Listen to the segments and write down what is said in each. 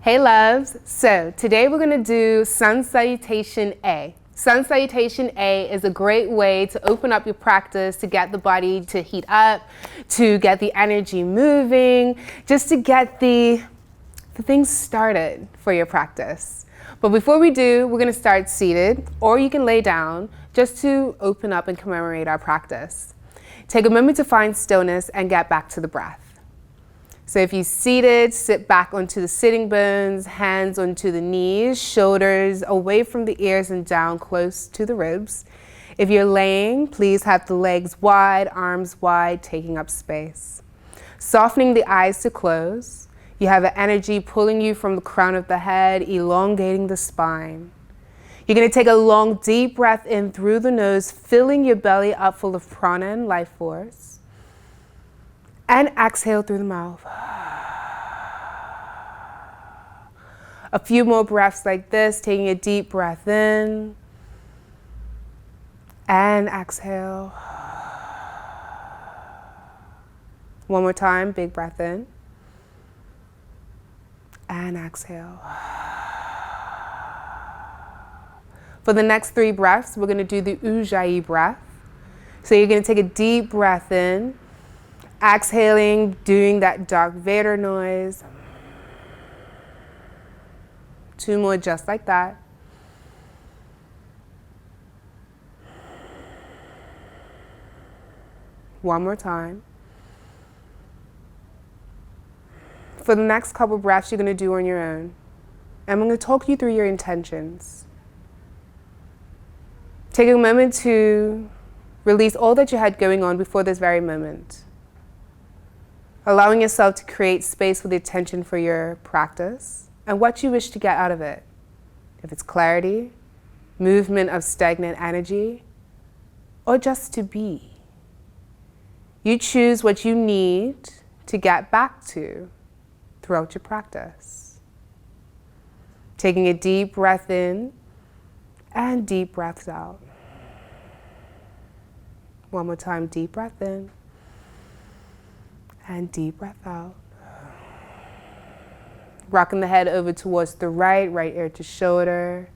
Hey loves, so today we're going to do Sun Salutation A. Sun Salutation A is a great way to open up your practice, to get the body to heat up, to get the energy moving, just to get the things started for your practice. But before we do, we're going to start seated, or you can lay down just to open up and commemorate our practice. Take a moment to find stillness and get back to the breath. So if you're seated, sit back onto the sitting bones, hands onto the knees, shoulders away from the ears and down close to the ribs. If you're laying, please have the legs wide, arms wide, taking up space. Softening the eyes to close. You have an energy pulling you from the crown of the head, elongating the spine. You're going to take a long, deep breath in through the nose, filling your belly up full of prana and life force. And exhale through the mouth. A few more breaths like this, taking a deep breath in and exhale. One more time, big breath in and exhale. For the next 3 breaths, we're going to do the Ujjayi breath. So you're going to take a deep breath in, exhaling, doing that Darth Vader noise. 2 more just like that. One more time. For the next couple breaths, you're going to do on your own. And I'm going to talk you through your intentions. Take a moment to release all that you had going on before this very moment. Allowing yourself to create space with attention for your practice and what you wish to get out of it. If it's clarity, movement of stagnant energy, or just to be. You choose what you need to get back to throughout your practice. Taking a deep breath in and deep breaths out. One more time, deep breath in and deep breath out. Rocking the head over towards the right ear to shoulder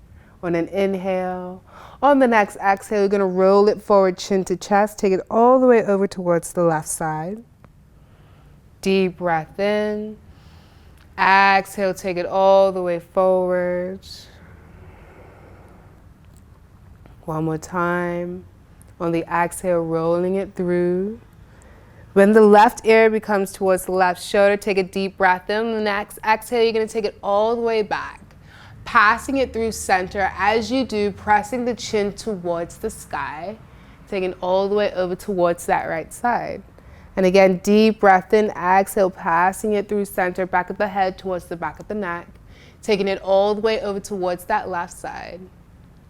on an inhale. On the next exhale, you're going to roll it forward, chin to chest. Take it all the way over towards the left side. Deep breath in. Exhale, take it all the way forward. One more time. On the exhale, rolling it through. When the left ear becomes towards the left shoulder, take a deep breath in. The next exhale, you're going to take it all the way back, passing it through center. As you do, pressing the chin towards the sky, taking it all the way over towards that right side. And again, deep breath in, exhale, passing it through center, back of the head towards the back of the neck, taking it all the way over towards that left side.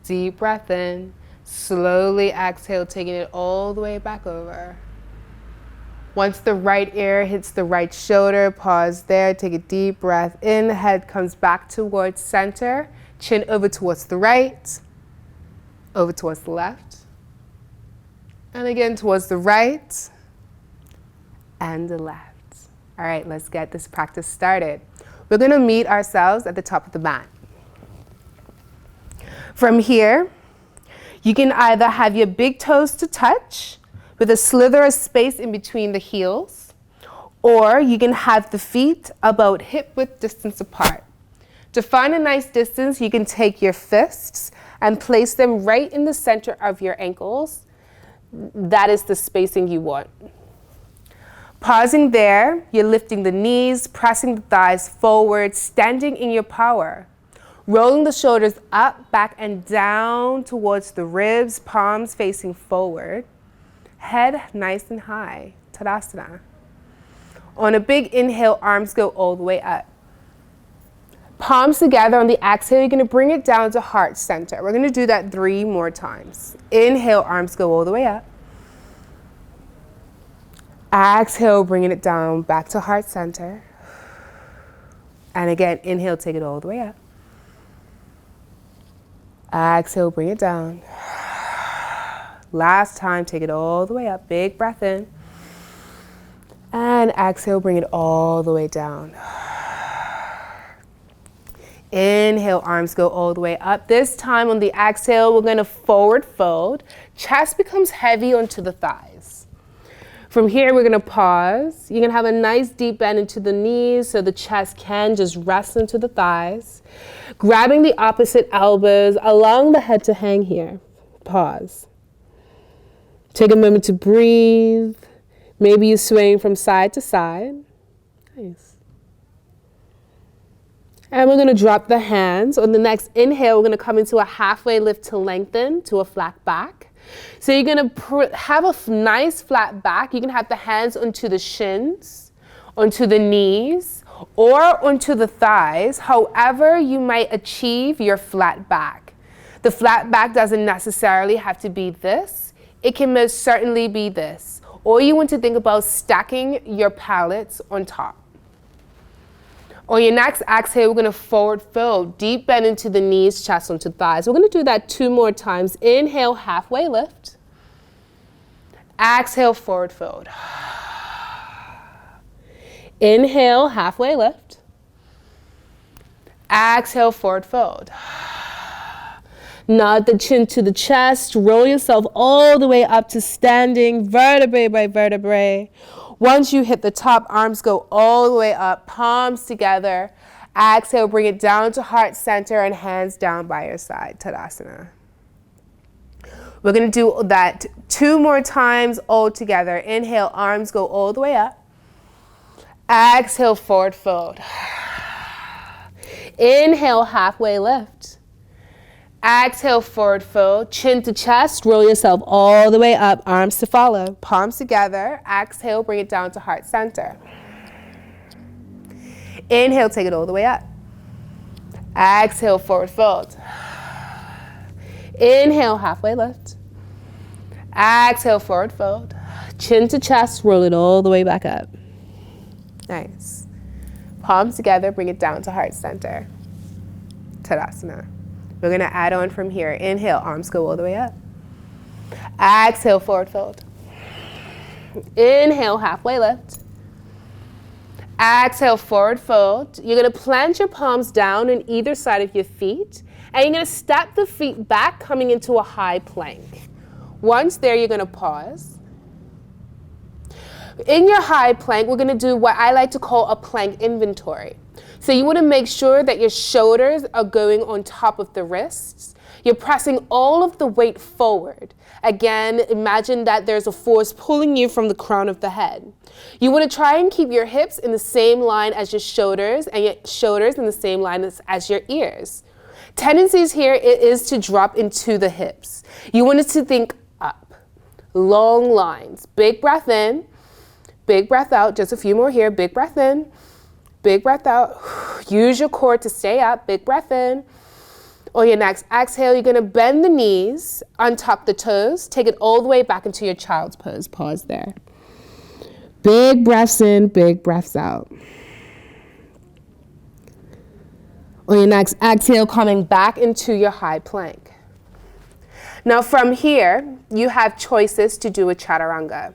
Deep breath in, slowly exhale, taking it all the way back over. Once the right ear hits the right shoulder, pause there, take a deep breath in, head comes back towards center, chin over towards the right, over towards the left, and again towards the right and the left. All right, let's get this practice started. We're going to meet ourselves at the top of the mat. From here, you can either have your big toes to touch with a slither of space in between the heels, or you can have the feet about hip-width distance apart. To find a nice distance, you can take your fists and place them right in the center of your ankles. That is the spacing you want. Pausing there, you're lifting the knees, pressing the thighs forward, standing in your power. Rolling the shoulders up, back, and down towards the ribs, palms facing forward. Head nice and high, Tadasana. On a big inhale, arms go all the way up. Palms together. On the exhale, you're going to bring it down to heart center. We're going to do that 3 more times. Inhale, arms go all the way up. Exhale, bringing it down back to heart center. And again, inhale, take it all the way up. Exhale, bring it down. Last time, take it all the way up. Big breath in. And exhale, bring it all the way down. Inhale, arms go all the way up. This time on the exhale, we're going to forward fold. Chest becomes heavy onto the thighs. From here, we're going to pause. You're going to have a nice deep bend into the knees so the chest can just rest into the thighs. Grabbing the opposite elbows, allowing the head to hang here. Pause. Take a moment to breathe. Maybe you're swaying from side to side. Nice. And we're going to drop the hands. On the next inhale, we're going to come into a halfway lift to lengthen to a flat back. So you're going to have a nice flat back. You can have the hands onto the shins, onto the knees, or onto the thighs. However you might achieve your flat back. The flat back doesn't necessarily have to be this. It can most certainly be this. Or you want to think about stacking your pallets on top. On your next exhale, we're going to forward fold, deep bend into the knees, chest onto thighs. We're going to do that 2 more times. Inhale, halfway lift. Exhale, forward fold. Inhale, halfway lift. Exhale, forward fold. Nod the chin to the chest. Roll yourself all the way up to standing, vertebrae by vertebrae. Once you hit the top, arms go all the way up, palms together. Exhale, bring it down to heart center and hands down by your side, Tadasana. We're going to do that 2 more times all together. Inhale, arms go all the way up. Exhale, forward fold. Inhale, halfway lift. Exhale, forward fold, chin to chest, roll yourself all the way up, arms to follow, palms together. Exhale, bring it down to heart center. Inhale, take it all the way up. Exhale, forward fold. Inhale, halfway lift. Exhale, forward fold. Chin to chest, roll it all the way back up. Nice. Palms together, bring it down to heart center. Tadasana. We're going to add on from here. Inhale, arms go all the way up. Exhale, forward fold. Inhale, halfway lift. Exhale, forward fold. You're going to plant your palms down on either side of your feet. And you're going to step the feet back, coming into a high plank. Once there, you're going to pause. In your high plank, we're going to do what I like to call a plank inventory. So you want to make sure that your shoulders are going on top of the wrists. You're pressing all of the weight forward. Again, imagine that there's a force pulling you from the crown of the head. You want to try and keep your hips in the same line as your shoulders, and your shoulders in the same line as your ears. Tendencies here is to drop into the hips. You want it to think up. Long lines. Big breath in. Big breath out. Just a few more here. Big breath in. Big breath out. Use your core to stay up. Big breath in. On your next exhale, you're going to bend the knees, untuck the toes, take it all the way back into your child's pose. Pause there. Big breaths in, big breaths out. On your next exhale, coming back into your high plank. Now from here, you have choices to do a chaturanga.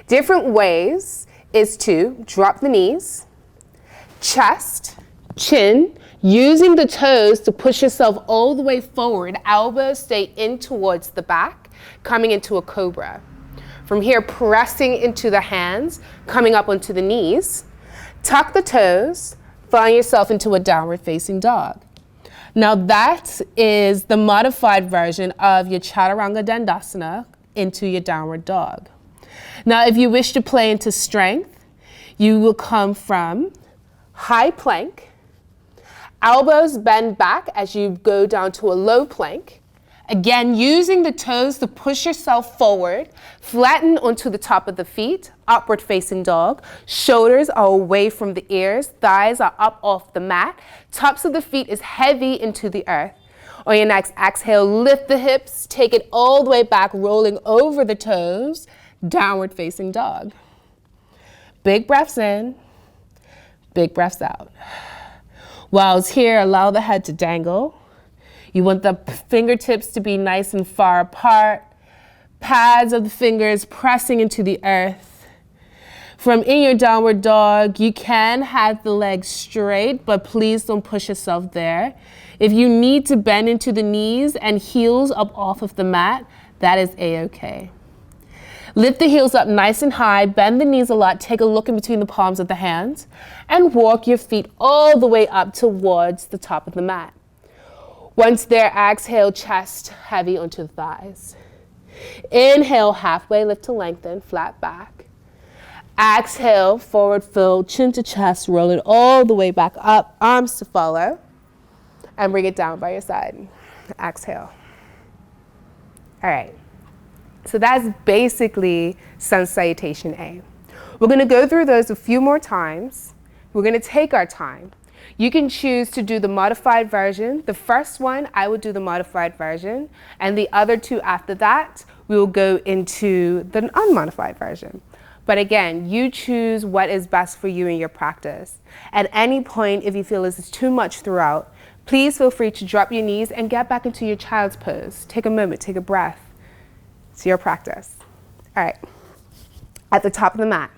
Different ways is to drop the knees, chest, chin, using the toes to push yourself all the way forward. Elbows stay in towards the back, coming into a cobra. From here, pressing into the hands, coming up onto the knees. Tuck the toes, find yourself into a downward facing dog. Now that is the modified version of your Chaturanga Dandasana into your downward dog. Now if you wish to play into strength, you will come from high plank, elbows bend back as you go down to a low plank. Again, using the toes to push yourself forward, flatten onto the top of the feet, upward facing dog. Shoulders are away from the ears, thighs are up off the mat. Tops of the feet is heavy into the earth. On your next exhale, lift the hips, take it all the way back, rolling over the toes, downward facing dog. Big breaths in, big breaths out. While it's here, allow the head to dangle. You want the fingertips to be nice and far apart. Pads of the fingers pressing into the earth. From in your downward dog, you can have the legs straight, but please don't push yourself there. If you need to bend into the knees and heels up off of the mat, that is a-okay. Lift the heels up nice and high, bend the knees a lot, take a look in between the palms of the hands, and walk your feet all the way up towards the top of the mat. Once there, exhale, chest heavy onto the thighs. Inhale, halfway lift to lengthen, flat back. Exhale, forward fold, chin to chest, roll it all the way back up, arms to follow, and bring it down by your side. Exhale. All right, so that's basically Sun Salutation A. We're gonna go through those a few more times. We're gonna take our time. You can choose to do the modified version. The first one, I would do the modified version, and the other two after that, we will go into the unmodified version. But again, you choose what is best for you in your practice. At any point, if you feel this is too much throughout, please feel free to drop your knees and get back into your child's pose. Take a moment, take a breath. It's your practice. All right, at the top of the mat.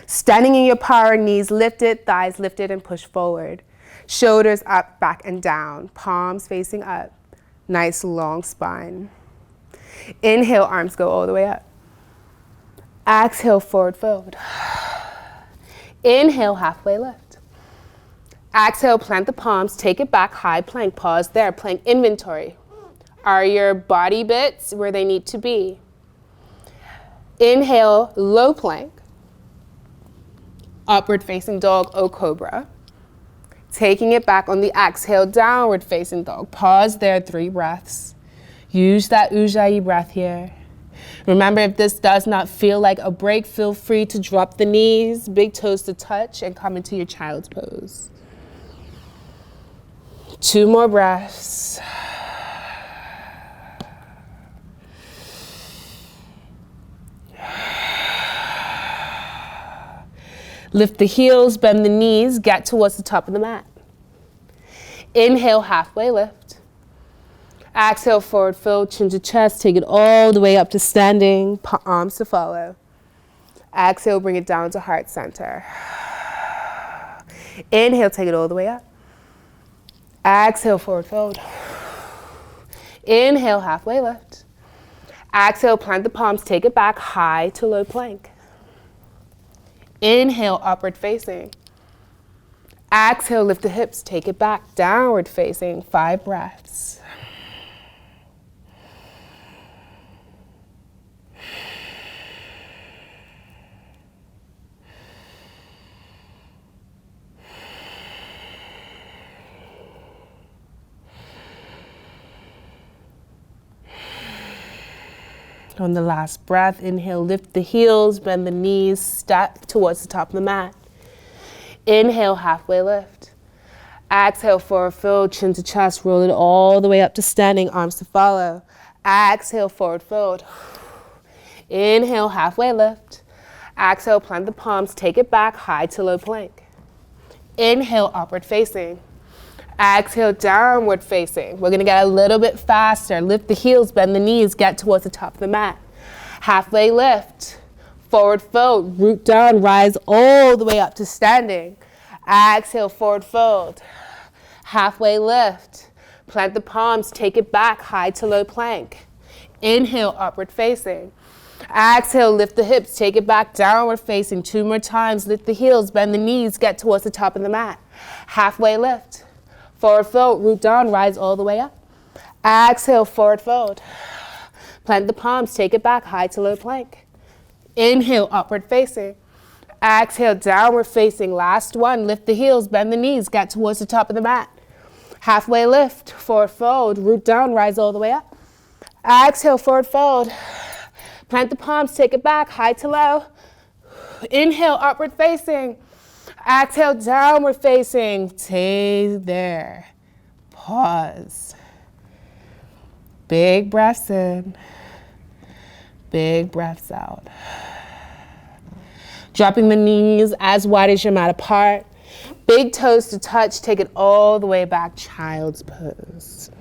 Standing in your power, knees lifted, thighs lifted, and push forward. Shoulders up, back, and down. Palms facing up. Nice long spine. Inhale, arms go all the way up. Exhale, forward fold. Inhale, halfway lift. Exhale, plant the palms, take it back, high plank, pause there, plank inventory. Are your body bits where they need to be? Inhale, low plank. Upward facing dog or cobra. Taking it back on the exhale, downward facing dog. Pause there, 3 breaths. Use that Ujjayi breath here. Remember, if this does not feel like a break, feel free to drop the knees, big toes to touch, and come into your child's pose. 2 more breaths. Lift the heels, bend the knees, get towards the top of the mat. Inhale, halfway lift. Exhale, forward fold, chin to chest, take it all the way up to standing, arms to follow. Exhale, bring it down to heart center. Inhale, take it all the way up. Exhale, forward fold. Inhale, halfway lift. Exhale, plant the palms, take it back, high to low plank. Inhale, upward facing. Exhale, lift the hips, take it back, downward facing, 5 breaths. On the last breath, inhale, lift the heels, bend the knees, step towards the top of the mat. Inhale, halfway lift. Exhale, forward fold, chin to chest, roll it all the way up to standing, arms to follow. Exhale, forward fold. Inhale, halfway lift. Exhale, plant the palms, take it back, high to low plank. Inhale, upward facing. Exhale, downward facing. We're gonna get a little bit faster. Lift the heels, bend the knees, get towards the top of the mat. Halfway lift, forward fold, root down, rise all the way up to standing. Exhale, forward fold. Halfway lift, plant the palms, take it back, high to low plank. Inhale, upward facing. Exhale, lift the hips, take it back, downward facing. 2 more times, lift the heels, bend the knees, get towards the top of the mat. Halfway lift. Forward fold, root down, rise all the way up. Exhale, forward fold. Plant the palms, take it back, high to low plank. Inhale, upward facing. Exhale, downward facing. Last one, lift the heels, bend the knees, get towards the top of the mat. Halfway lift, forward fold, root down, rise all the way up. Exhale, forward fold. Plant the palms, take it back, high to low. Inhale, upward facing. Exhale, downward facing. Stay there. Pause. Big breaths in. Big breaths out. Dropping the knees as wide as your mat apart. Big toes to touch. Take it all the way back. Child's pose.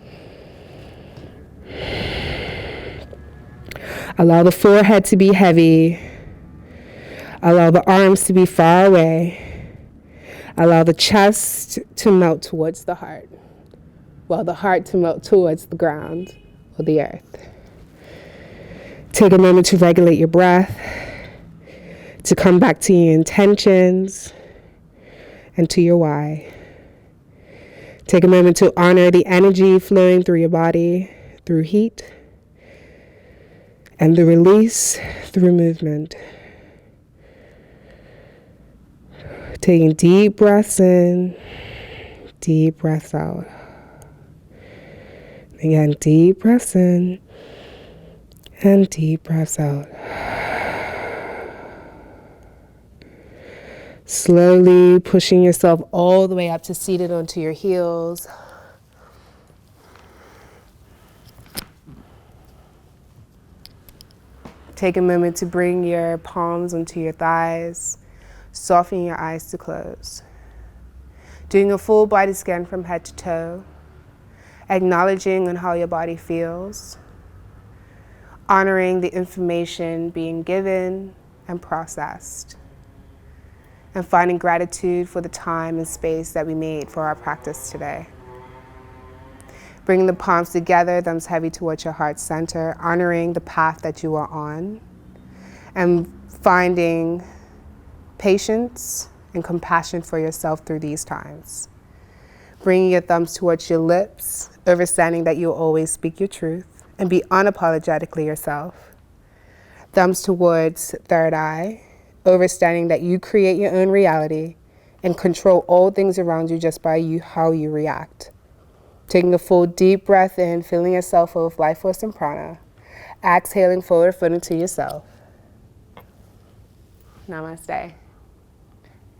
Allow the forehead to be heavy. Allow the arms to be far away. Allow the chest to melt towards the heart, while the heart to melt towards the ground or the earth. Take a moment to regulate your breath, to come back to your intentions and to your why. Take a moment to honor the energy flowing through your body, through heat, and the release through movement. Taking deep breaths in, deep breaths out. Again, deep breaths in and deep breaths out. Slowly pushing yourself all the way up to seated onto your heels. Take a moment to bring your palms onto your thighs, soften your eyes to close. Doing a full body scan from head to toe, acknowledging on how your body feels, honoring the information being given and processed, and finding gratitude for the time and space that we made for our practice today. Bringing the palms together, thumbs heavy towards your heart center, honoring the path that you are on, and finding patience and compassion for yourself through these times. Bringing your thumbs towards your lips, understanding that you'll always speak your truth and be unapologetically yourself. Thumbs towards third eye, understanding that you create your own reality and control all things around you just by how you react. Taking a full deep breath in, filling yourself full of life force and prana. Exhaling forward foot into yourself. Namaste.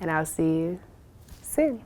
And I'll see you soon.